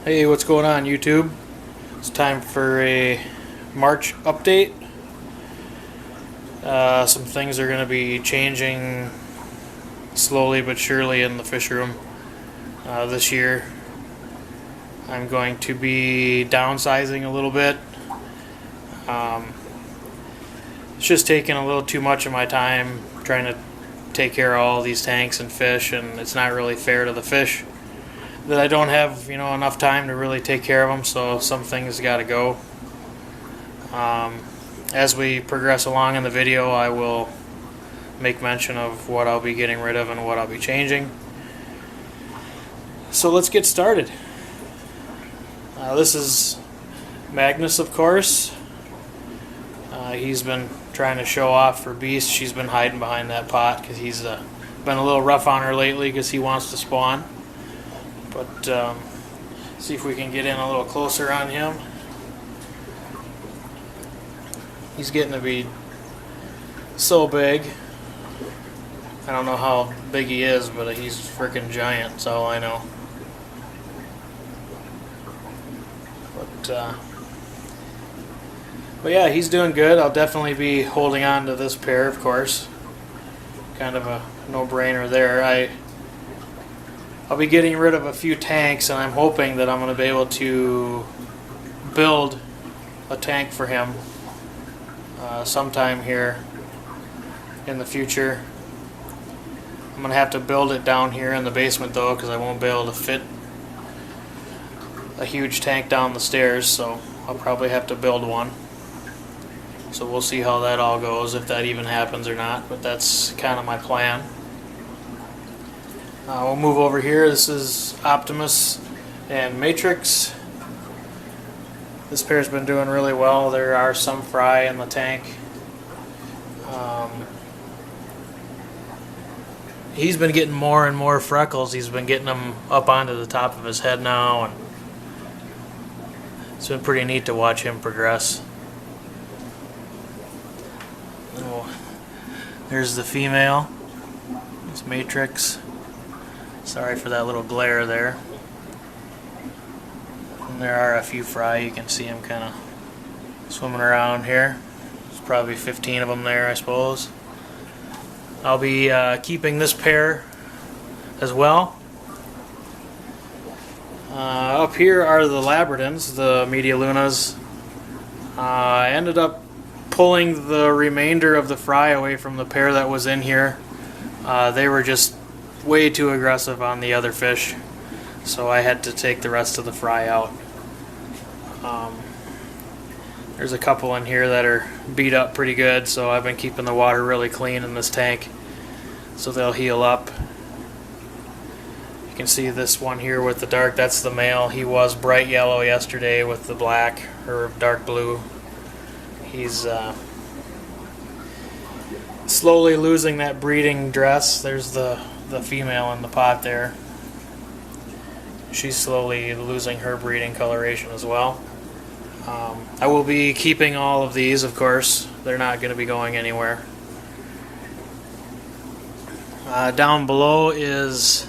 Hey, what's going on, YouTube? It's time for a March update. Some things are going to be changing slowly but surely in the fish room this year. I'm going to be downsizing a little bit. It's just taking a little too much of my time trying to take care of all these tanks and fish, and it's not really fair to the fish that I don't have, enough time to really take care of them, so some things got to go. As we progress along in the video, I will make mention of what I'll be getting rid of and what I'll be changing. So let's get started. This is Magnus, of course. He's been trying to show off for Beast. She's been hiding behind that pot because he's been a little rough on her lately because he wants to spawn. But see if we can get in a little closer on him. He's getting to be so big. I don't know how big he is, but he's freaking giant, that's all I know. But yeah, he's doing good. I'll definitely be holding on to this pair, of course. Kind of a no-brainer there. I'll be getting rid of a few tanks, and I'm hoping that I'm going to be able to build a tank for him sometime here in the future. I'm going to have to build it down here in the basement, though, because I won't be able to fit a huge tank down the stairs, so I'll probably have to build one. So we'll see how that all goes, if that even happens or not, but that's kind of my plan. We'll move over here. This is Optimus and Matrix. This pair's been doing really well. There are some fry in the tank. He's been getting more and more freckles. He's been getting them up onto the top of his head now, and it's been pretty neat to watch him progress. Oh, there's the female. It's Matrix. Sorry for that little glare there. And there are a few fry. You can see them kind of swimming around here. There's probably 15 of them there, I suppose. I'll be keeping this pair as well. Up here are the Labradans, the Media Lunas. I ended up pulling the remainder of the fry away from the pair that was in here. They were just way too aggressive on the other fish, so I had to take the rest of the fry out. There's a couple in here that are beat up pretty good, so I've been keeping the water really clean in this tank so they'll heal up. You can see this one here with the dark, that's the male. He was bright yellow yesterday with the black or dark blue. He's slowly losing that breeding dress. There's the female in the pot there. She's slowly losing her breeding coloration as well. I will be keeping all of these, of course. They're not going to be going anywhere. Down below is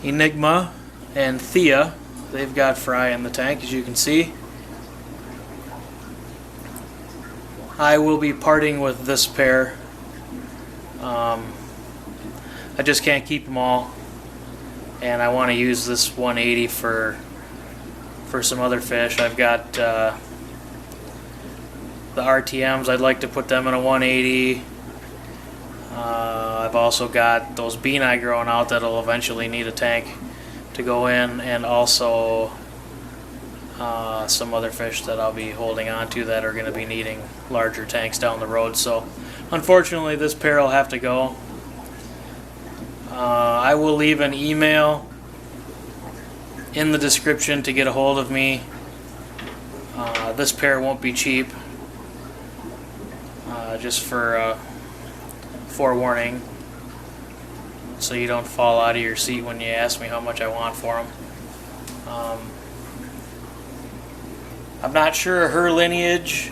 Enigma and Thea. They've got fry in the tank, as you can see. I will be parting with this pair. I just can't keep them all, and I want to use this 180 for some other fish. I've got the RTMs. I'd like to put them in a 180. I've also got those bean eye growing out that'll eventually need a tank to go in, and also some other fish that I'll be holding on to that are going to be needing larger tanks down the road. So unfortunately this pair will have to go. I will leave an email in the description to get a hold of me. This pair won't be cheap, just for forewarning, so you don't fall out of your seat when you ask me how much I want for them. I'm not sure of her lineage,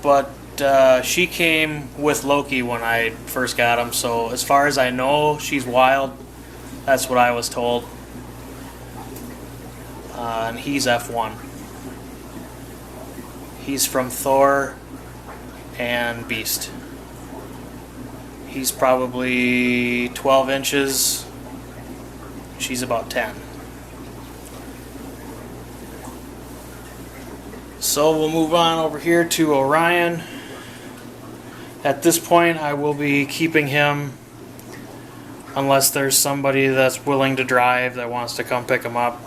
but she came with Loki when I first got him, so as far as I know, she's wild. That's what I was told. and he's F1. He's from Thor and Beast. He's probably 12 inches. She's about 10. So we'll move on over here to Orion. At this point, I will be keeping him unless there's somebody that's willing to drive that wants to come pick him up.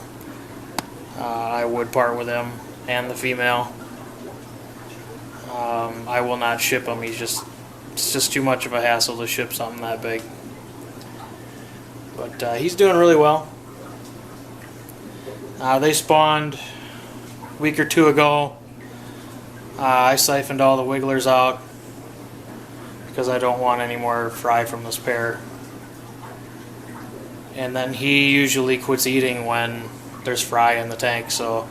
I would part with him and the female. I will not ship him. It's just too much of a hassle to ship something that big. But he's doing really well. They spawned a week or two ago. I siphoned all the wigglers out because I don't want any more fry from this pair. And then he usually quits eating when there's fry in the tank, so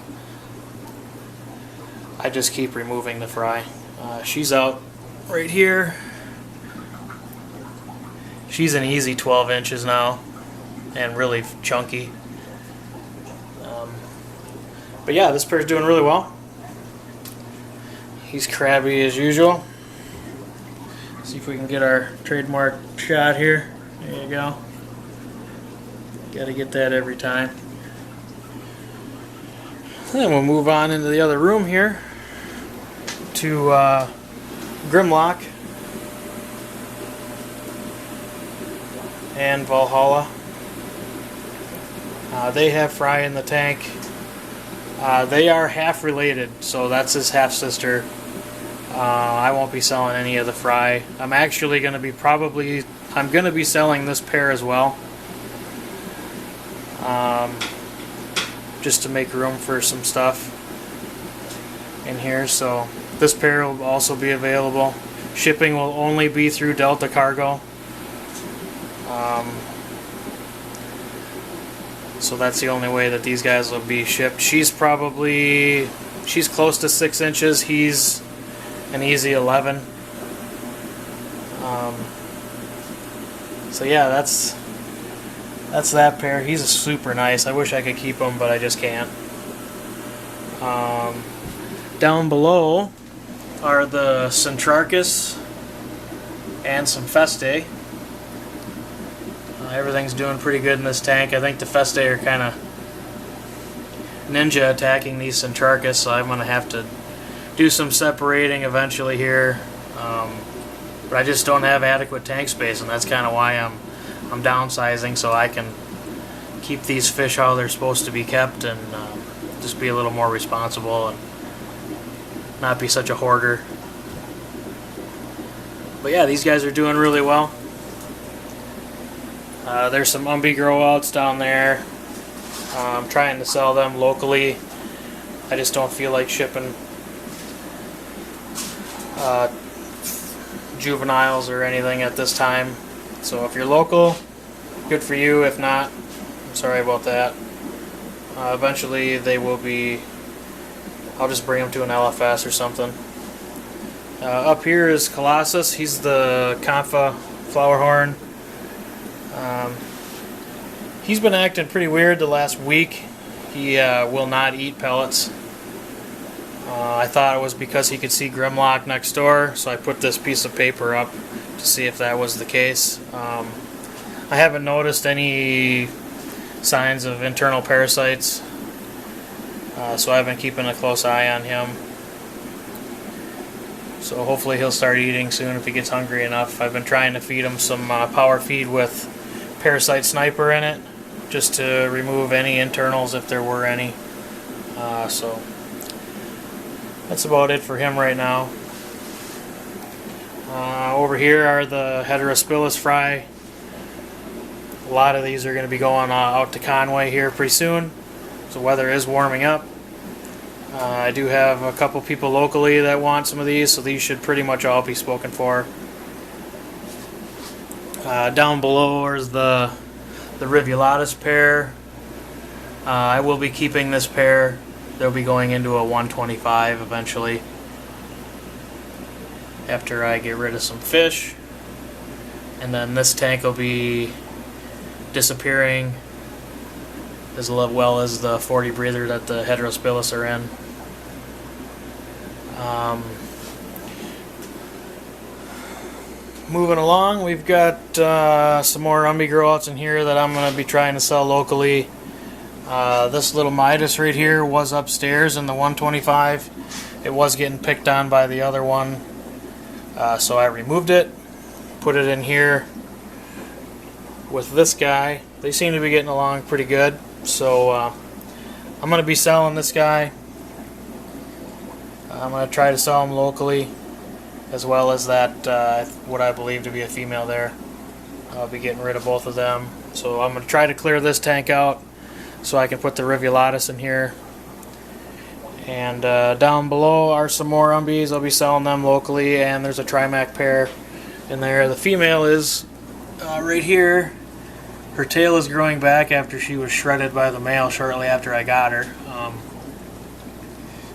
I just keep removing the fry. She's out right here. She's an easy 12 inches now and really chunky. But yeah, this pair's doing really well. He's crabby as usual. See if we can get our trademark shot here. There you go. Gotta get that every time. Then we'll move on into the other room here to Grimlock and Valhalla. They have fry in the tank. They are half related, so that's his half sister. I won't be selling any of the fry. I'm actually going to be selling this pair as well. Just to make room for some stuff in here. So this pair will also be available. Shipping will only be through Delta Cargo. So that's the only way that these guys will be shipped. She's close to 6 inches. He's an easy 11. So yeah, that's that pair. He's super nice. I wish I could keep him, but I just can't. Down below are the Centrarchus and some Festae. Everything's doing pretty good in this tank. I think the Festae are kind of ninja attacking these Centrarchus, so I'm going to have to do some separating eventually here. But I just don't have adequate tank space, and that's kind of why I'm downsizing, so I can keep these fish how they're supposed to be kept and just be a little more responsible and not be such a hoarder. But yeah, these guys are doing really well. There's some Umbi grow outs down there. I'm trying to sell them locally. I just don't feel like shipping juveniles or anything at this time. So if you're local, good for you. If not, I'm sorry about that. Eventually they will be, I'll just bring them to an LFS or something. Up here is Colossus. He's the Confa flowerhorn. He's been acting pretty weird the last week. He will not eat pellets. I thought it was because he could see Grimlock next door, so I put this piece of paper up to see if that was the case. I haven't noticed any signs of internal parasites, so I've been keeping a close eye on him. So hopefully he'll start eating soon if he gets hungry enough. I've been trying to feed him some power feed with Parasite Sniper in it, just to remove any internals if there were any. So that's about it for him right now. Over here are the Heterospilus fry. A lot of these are going to be going out to Conway here pretty soon. So the weather is warming up. I do have a couple people locally that want some of these, so these should pretty much all be spoken for. Down below is the Rivulatus pair. I will be keeping this pair. They'll be going into a 125 eventually, after I get rid of some fish. And then this tank will be disappearing as well as the 40 breather that the heterospilus are in. Moving along, we've got some more Umby growouts in here that I'm going to be trying to sell locally. This little Midas right here was upstairs in the 125. It was getting picked on by the other one, so I removed it, put it in here with this guy. They seem to be getting along pretty good, so I'm going to be selling this guy. I'm going to try to sell him locally, as well as that what I believe to be a female there. I'll be getting rid of both of them. So I'm going to try to clear this tank out so I can put the rivulatus in here. And down below are some more Umbies. I'll be selling them locally, and there's a Trimac pair in there. The female is right here. Her tail is growing back after she was shredded by the male shortly after I got her.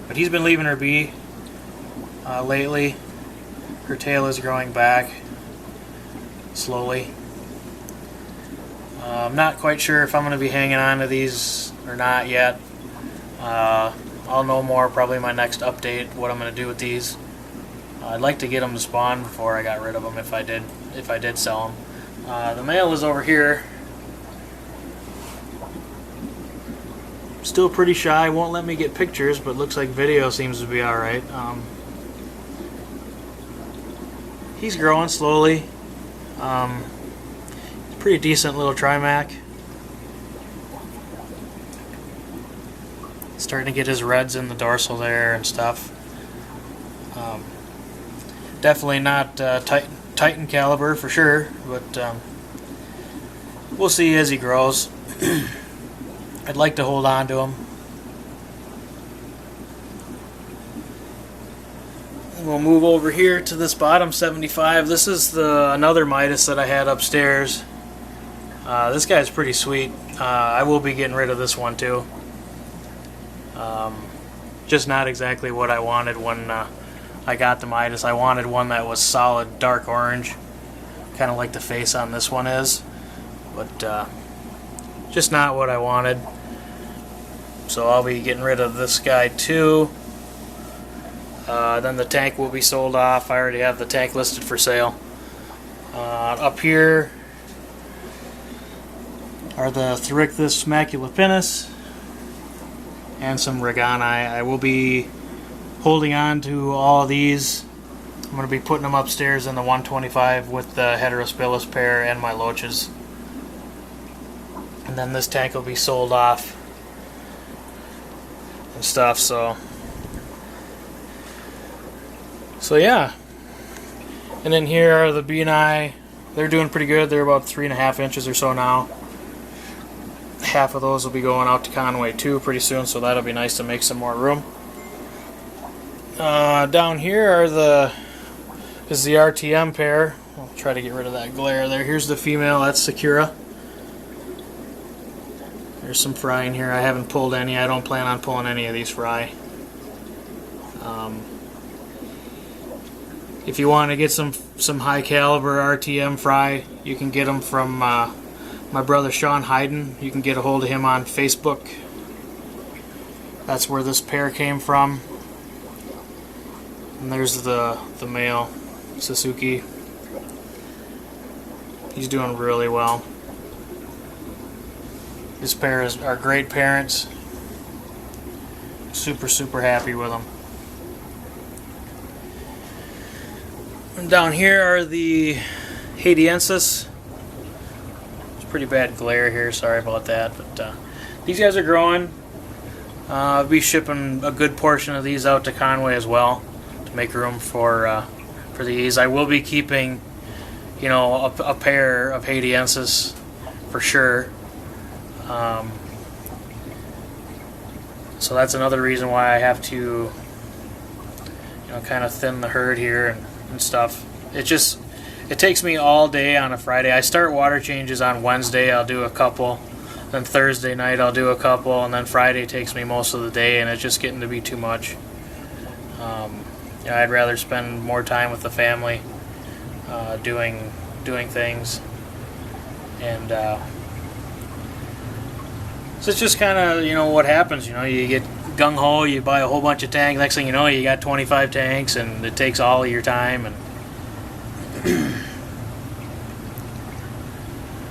But he's been leaving her be lately. Her tail is growing back slowly. I'm not quite sure if I'm going to be hanging on to these or not yet. I'll know more probably in my next update what I'm going to do with these. I'd like to get them to spawn before I got rid of them if I did sell them. The male is over here. Still pretty shy, won't let me get pictures, but looks like video seems to be alright. He's growing slowly. Pretty decent little Trimac. Starting to get his reds in the dorsal there and stuff. Definitely not Titan caliber for sure, but we'll see as he grows. I'd like to hold on to him. We'll move over here to this bottom 75. This is another Midas that I had upstairs. This guy's pretty sweet. I will be getting rid of this one too. Just not exactly what I wanted when I got the Midas. I wanted one that was solid dark orange, kind of like the face on this one is, but just not what I wanted. So I'll be getting rid of this guy too. Then the tank will be sold off. I already have the tank listed for sale. Up here are the Therichthys maculopinus and some Regani. I will be holding on to all of these. I'm going to be putting them upstairs in the 125 with the heterospilus pair and my loaches. And then this tank will be sold off and stuff, so yeah. And then here are the Bni. They're doing pretty good. They're about 3.5 inches or so now. Half of those will be going out to Conway too pretty soon, so that'll be nice to make some more room. Down here is the RTM pair. I'll try to get rid of that glare there. Here's the female. That's Sakura. There's some fry in here. I haven't pulled any. I don't plan on pulling any of these fry. If you want to get some high caliber RTM fry, you can get them from my brother Sean Hayden. You can get a hold of him on Facebook. That's where this pair came from. And there's the male, Suzuki. He's doing really well. This pair are great parents. Super happy with them. And down here are the Haitiensis. It's pretty bad glare here, sorry about that. But these guys are growing. I'll be shipping a good portion of these out to Conway as well to make room for these. I will be keeping, a pair of Haitiensis for sure. So that's another reason why I have to, kind of thin the herd here and stuff. It takes me all day on a Friday. I start water changes on Wednesday. I'll do a couple. Then Thursday night I'll do a couple, and then Friday takes me most of the day, and it's just getting to be too much. I'd rather spend more time with the family doing things, and So it's just kind of, you know, what happens. You know, you get gung-ho, you buy a whole bunch of tanks. Next thing you know, you got 25 tanks, and it takes all of your time. And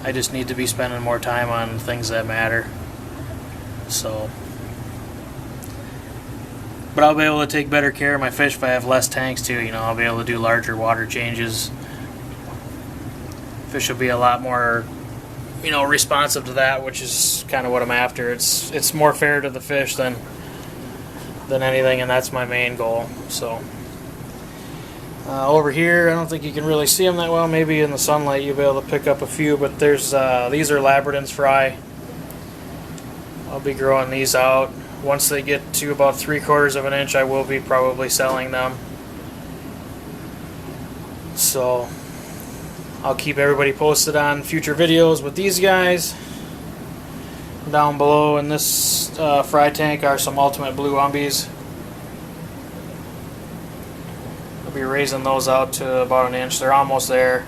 I just need to be spending more time on things that matter. So, but I'll be able to take better care of my fish if I have less tanks too. You know, I'll be able to do larger water changes. Fish will be a lot more, you know, responsive to that, which is kind of what I'm after. It's more fair to the fish than anything, and that's my main goal. So over here, I don't think you can really see them that well. Maybe in the sunlight you'll be able to pick up a few, but there's these are Labrador's fry. I'll be growing these out. Once they get to about 3/4 of an inch, I will be probably selling them. So I'll keep everybody posted on future videos with these guys. Down below in this fry tank are some ultimate blue umbies. I'll be raising those out to about an inch. They're almost there.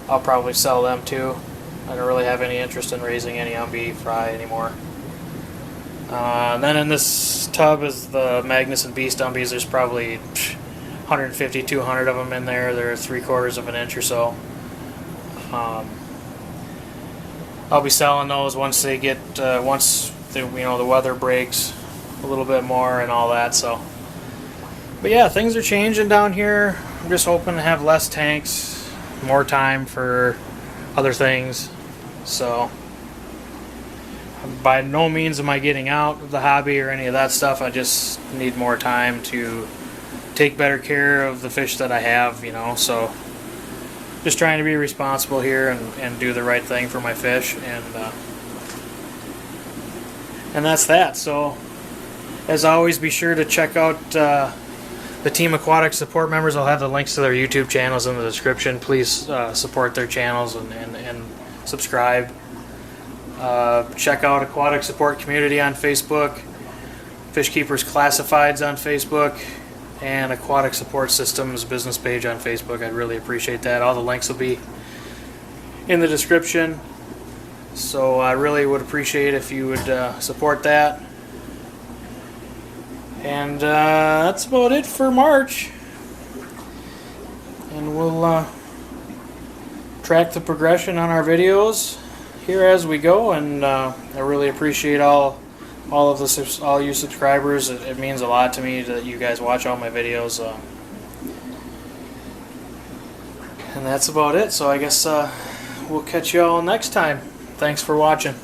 I'll probably sell them too. I don't really have any interest in raising any umbie fry anymore. And then in this tub is the Magnus and Beast umbies. There's probably 150, 200 of them in there. They're 3/4 of an inch or so. I'll be selling those once they get once the weather breaks a little bit more and all that. So, but yeah, things are changing down here. I'm just hoping to have less tanks, more time for other things. So, by no means am I getting out of the hobby or any of that stuff. I just need more time to take better care of the fish that I have, you know. So just trying to be responsible here and do the right thing for my fish, and that's that. So as always, be sure to check out the Team Aquatic support members. I'll have the links to their YouTube channels in the description. Please support their channels and subscribe. Check out Aquatic Support Community on Facebook, Fish Keepers Classifieds on Facebook, and Aquatic Support Systems business page on Facebook. I'd really appreciate that. All the links will be in the description. So I really would appreciate if you would support that. And that's about it for March. And we'll track the progression on our videos here as we go. And I really appreciate all you subscribers. It means a lot to me that you guys watch all my videos. And that's about it. So I guess we'll catch you all next time. Thanks for watching.